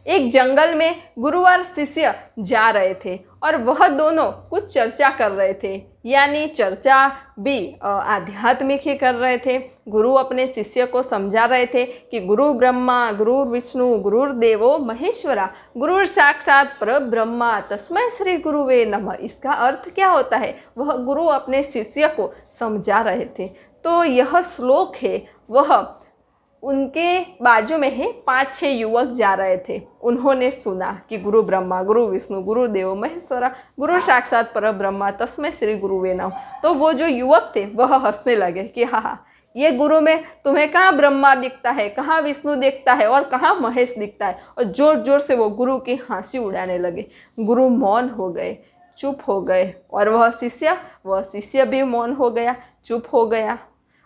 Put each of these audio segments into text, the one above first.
एक जंगल में गुरु और शिष्य जा रहे थे और वह दोनों कुछ चर्चा कर रहे थे, यानी चर्चा भी आध्यात्मिक ही कर रहे थे। गुरु अपने शिष्य को समझा रहे थे कि गुरु ब्रह्मा, गुरु विष्णु, गुरुर्देवो महेश्वरा, गुरु साक्षात परब्रह्मा तस्मै श्री गुरुवे नमः। इसका अर्थ क्या होता है, वह गुरु अपने शिष्य को समझा रहे थे। तो यह श्लोक है, वह उनके बाजू में है 5-6 युवक जा रहे थे। उन्होंने सुना कि गुरु ब्रह्मा, गुरु विष्णु, गुरुदेव महेश्वरा, गुरु साक्षात परब्रह्मा तस्मै श्री गुरुवे नमः। तो वो जो युवक थे वह हंसने लगे कि हाँ, ये गुरु में तुम्हें कहाँ ब्रह्मा दिखता है, कहाँ विष्णु दिखता है और कहाँ महेश दिखता है। और जोर जोर से वो गुरु की हंसी उड़ाने लगे। गुरु मौन हो गए, चुप हो गए, और वह शिष्य भी मौन हो गया, चुप हो गया।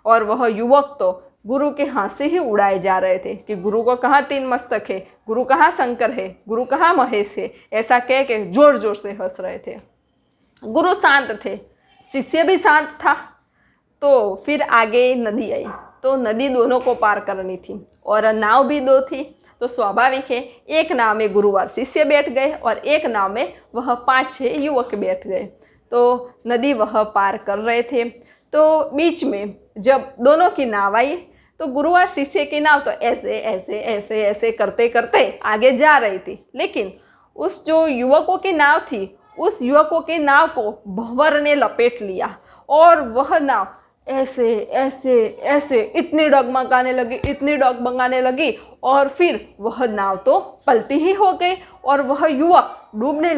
और वह युवक तो गुरु के हंसी ही उड़ाए जा रहे थे कि गुरु को कहाँ 3 मस्तक है, गुरु कहाँ शंकर है, गुरु कहाँ महेश है, ऐसा कह के जोर जोर से हंस रहे थे। गुरु शांत थे, शिष्य भी शांत था। तो फिर आगे नदी आई। तो नदी दोनों को पार करनी थी और नाव भी 2 थी। तो स्वाभाविक है, एक नाव में गुरु और शिष्य बैठ गए और एक नाव में वह 5-6 युवक बैठ गए। तो नदी वह पार कर रहे थे। तो बीच में जब दोनों की नाव आई तो गुरु और शिष्य की नाव तो ऐसे ऐसे ऐसे ऐसे करते करते आगे जा रही थी, लेकिन उस जो युवकों की नाव थी, उस युवकों की नाव को भंवर ने लपेट लिया और वह नाव ऐसे ऐसे ऐसे इतनी डगमगाने लगी और फिर वह नाव तो पलटी ही हो गई और वह युवक डूबने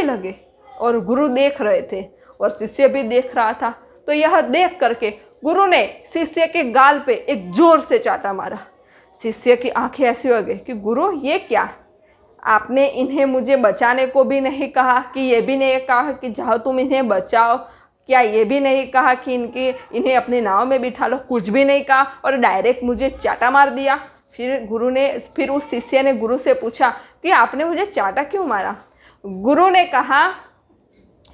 लगे और गुरु देख रहे थे और शिष्य भी देख रहा था। तो यह देख करके गुरु ने शिष्य के गाल पे एक जोर से चाटा मारा। शिष्य की आंखें ऐसी हो गई कि गुरु ये क्या, आपने इन्हें मुझे बचाने को भी नहीं कहा, कि ये भी नहीं कहा कि जाओ तुम इन्हें बचाओ, क्या ये भी नहीं कहा कि इन्हें अपनी नाव में बिठा लो, कुछ भी नहीं कहा और डायरेक्ट मुझे चाटा मार दिया। फिर उस शिष्य ने गुरु से पूछा कि आपने मुझे चाटा क्यों मारा। गुरु ने कहा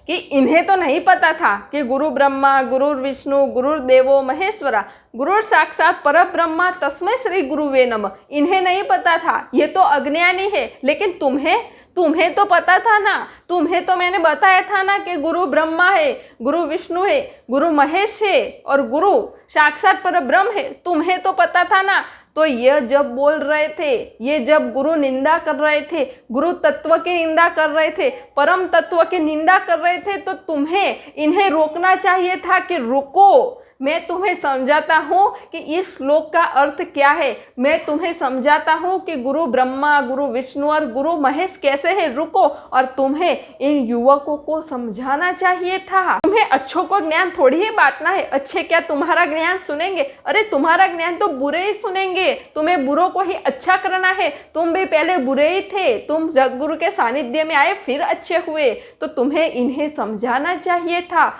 कि इन्हें तो नहीं पता था कि गुरु ब्रह्मा, गुरु विष्णु, गुरुदेवो महेश्वरा, गुरु साक्षात परब्रह्मा तस्मै श्री गुरुवे नमः, इन्हें नहीं पता था, ये तो अज्ञानी है। लेकिन तुम्हें तो पता था ना, तुम्हें तो मैंने बताया था ना कि गुरु ब्रह्मा है, गुरु विष्णु है, गुरु महेश है और गुरु साक्षात परब्रह्म है, तुम्हें तो पता था ना। तो ये जब बोल रहे थे, ये जब गुरु निंदा कर रहे थे, गुरु तत्व की निंदा कर रहे थे, परम तत्व की निंदा कर रहे थे, तो तुम्हें इन्हें रोकना चाहिए था कि रुको, मैं तुम्हें समझाता हूँ कि इस श्लोक का अर्थ क्या है, मैं तुम्हें समझाता हूँ कि गुरु ब्रह्मा, गुरु विष्णु और गुरु महेश कैसे है, रुको। और तुम्हें इन युवकों को समझाना चाहिए था। तुम्हें अच्छों को ज्ञान थोड़ी ही बांटना है, अच्छे क्या तुम्हारा ज्ञान सुनेंगे, अरे तुम्हारा ज्ञान तो बुरे ही सुनेंगे, तुम्हें बुरों को ही अच्छा करना है। तुम भी पहले बुरे ही थे, तुम सद्गुरु के सानिध्य में आए फिर अच्छे हुए, तो तुम्हें इन्हें समझाना चाहिए था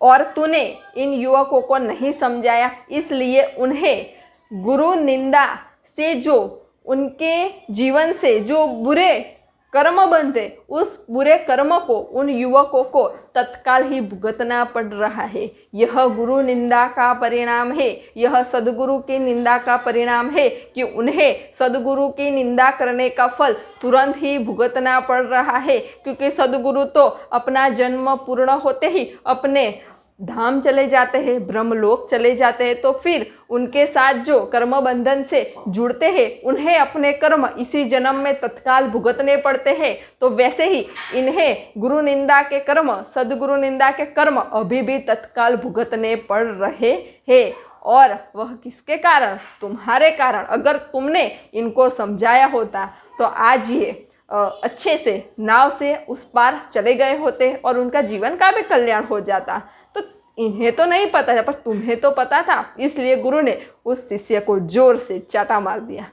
और तूने इन युवकों को नहीं समझाया, इसलिए उन्हें गुरु निंदा से जो उनके जीवन से जो बुरे कर्म बनते, उस बुरे कर्म को उन युवकों को तत्काल ही भुगतना पड़ रहा है। यह गुरु निंदा का परिणाम है, यह सद्गुरु की निंदा का परिणाम है कि उन्हें सद्गुरु की निंदा करने का फल तुरंत ही भुगतना पड़ रहा है। क्योंकि सद्गुरु तो अपना जन्म पूर्ण होते ही अपने धाम चले जाते हैं, ब्रह्मलोक चले जाते हैं, तो फिर उनके साथ जो कर्म बंधन से जुड़ते हैं उन्हें अपने कर्म इसी जन्म में तत्काल भुगतने पड़ते हैं। तो वैसे ही इन्हें गुरु निंदा के कर्म, सद्गुरु निंदा के कर्म अभी भी तत्काल भुगतने पड़ रहे हैं। और वह किसके कारण? तुम्हारे कारण। अगर तुमने इनको समझाया होता तो आज ये अच्छे से नाव से उस पार चले गए होते और उनका जीवन का भी कल्याण हो जाता। तो इन्हें तो नहीं पता था, पर तुम्हें तो पता था, इसलिए गुरु ने उस शिष्य को जोर से चाटा मार दिया।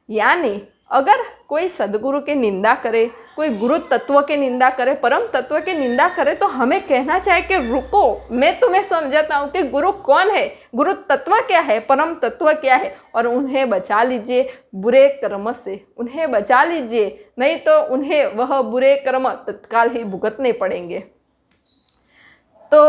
यानी अगर कोई सद्गुरु की निंदा करे, कोई गुरु तत्व की निंदा करे, परम तत्व की निंदा करे, तो हमें कहना चाहिए कि रुको, मैं तुम्हें समझाता हूँ कि गुरु कौन है, गुरु तत्व क्या है, परम तत्व क्या है, और उन्हें बचा लीजिए बुरे कर्म से, उन्हें बचा लीजिए, नहीं तो उन्हें वह बुरे कर्म तत्काल ही भुगतने पड़ेंगे। तो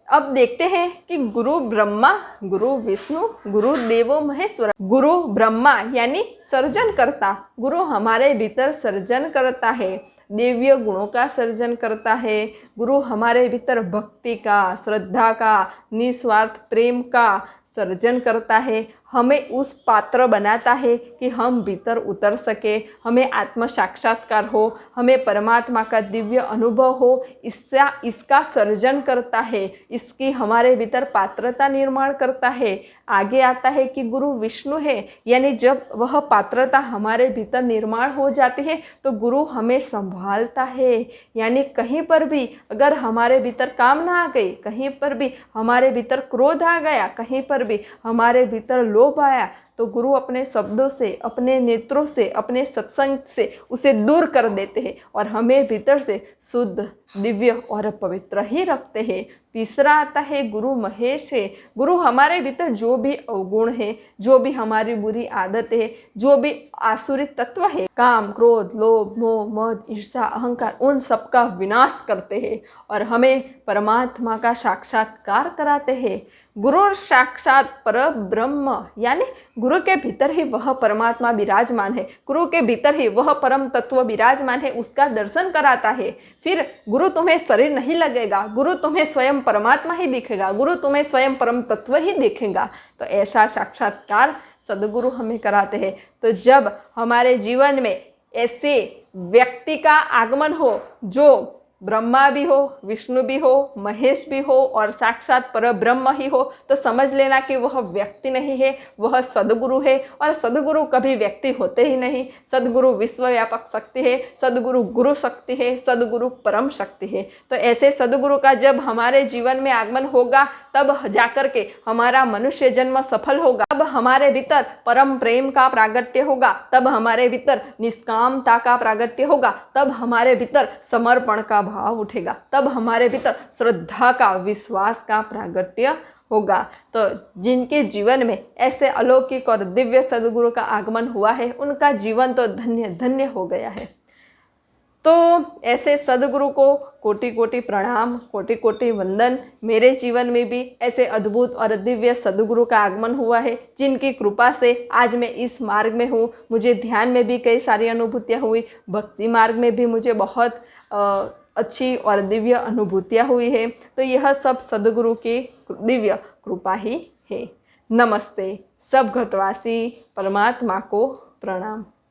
अब देखते हैं कि गुरु ब्रह्मा, गुरु विष्णु, गुरु देवो महेश्वर। गुरु ब्रह्मा यानी सर्जन करता, गुरु हमारे भीतर सर्जन करता है, दिव्य गुणों का सर्जन करता है। गुरु हमारे भीतर भक्ति का, श्रद्धा का, निस्वार्थ प्रेम का सर्जन करता है, हमें उस पात्र बनाता है कि हम भीतर उतर सके, हमें आत्म साक्षात्कार हो, हमें परमात्मा का दिव्य अनुभव हो, इसका सर्जन करता है, इसकी हमारे भीतर पात्रता निर्माण करता है। आगे आता है कि गुरु विष्णु है, यानी जब वह पात्रता हमारे भीतर निर्माण हो जाती है तो गुरु हमें संभालता है। यानी कहीं पर भी अगर हमारे भीतर कामना आ गई, कहीं पर भी हमारे भीतर क्रोध आ गया, कहीं पर भी हमारे भीतर लोभ आया, तो गुरु अपने शब्दों से, अपने नेत्रों से, अपने सत्संग से उसे दूर कर देते हैं और हमें भीतर से शुद्ध, दिव्य और पवित्र ही रखते हैं। तीसरा आता है गुरु महेश है। गुरु हमारे भीतर जो भी अवगुण है, जो भी हमारी बुरी आदत है, जो भी आसुरी तत्व है, काम, क्रोध, लोभ, मोह, मद, ईर्ष्या, अहंकार, उन सब का विनाश करते हैं और हमें परमात्मा का साक्षात्कार कराते हैं। गुरु साक्षात पर ब्रह्म, यानी गुरु के भीतर ही वह परमात्मा विराजमान है, गुरु के भीतर ही वह परम तत्व विराजमान है, उसका दर्शन कराता है। फिर गुरु तुम्हें शरीर नहीं लगेगा, गुरु तुम्हें स्वयं परमात्मा ही दिखेगा, गुरु तुम्हें स्वयं परम तत्व ही दिखेगा। तो ऐसा साक्षात्कार सदगुरु हमें कराते हैं। तो जब हमारे जीवन में ऐसे व्यक्ति का आगमन हो जो ब्रह्मा भी हो, विष्णु भी हो, महेश भी हो और साक्षात पर ब्रह्म ही हो, तो समझ लेना कि वह व्यक्ति नहीं है, वह सदगुरु है। और सदगुरु कभी व्यक्ति होते ही नहीं। सदगुरु विश्वव्यापक शक्ति है, सदगुरु गुरु शक्ति है, सदगुरु परम शक्ति है। तो ऐसे सदगुरु का जब हमारे जीवन में आगमन होगा तब जाकर के हमारा मनुष्य जन्म सफल होगा, तब हमारे भीतर परम प्रेम का प्रागट्य होगा, तब हमारे भीतर निष्कामता का प्रागट्य होगा, तब हमारे भीतर समर्पण का भाव उठेगा, तब हमारे भीतर श्रद्धा का, विश्वास का प्रागट्य होगा। तो जिनके जीवन में ऐसे अलौकिक और दिव्य सदगुरु का आगमन हुआ है, उनका जीवन तो धन्य धन्य हो गया है। तो ऐसे सदगुरु को कोटि कोटि प्रणाम, कोटि कोटि वंदन। मेरे जीवन में भी ऐसे अद्भुत और दिव्य सदगुरु का आगमन हुआ है, जिनकी कृपा से आज मैं इस मार्ग में हूँ। मुझे ध्यान में भी कई सारी अनुभूतियाँ हुई, भक्ति मार्ग में भी मुझे बहुत अच्छी और दिव्य अनुभूतियाँ हुई है। तो यह सब सदगुरु की दिव्य कृपा ही है। नमस्ते। सब घटवासी परमात्मा को प्रणाम।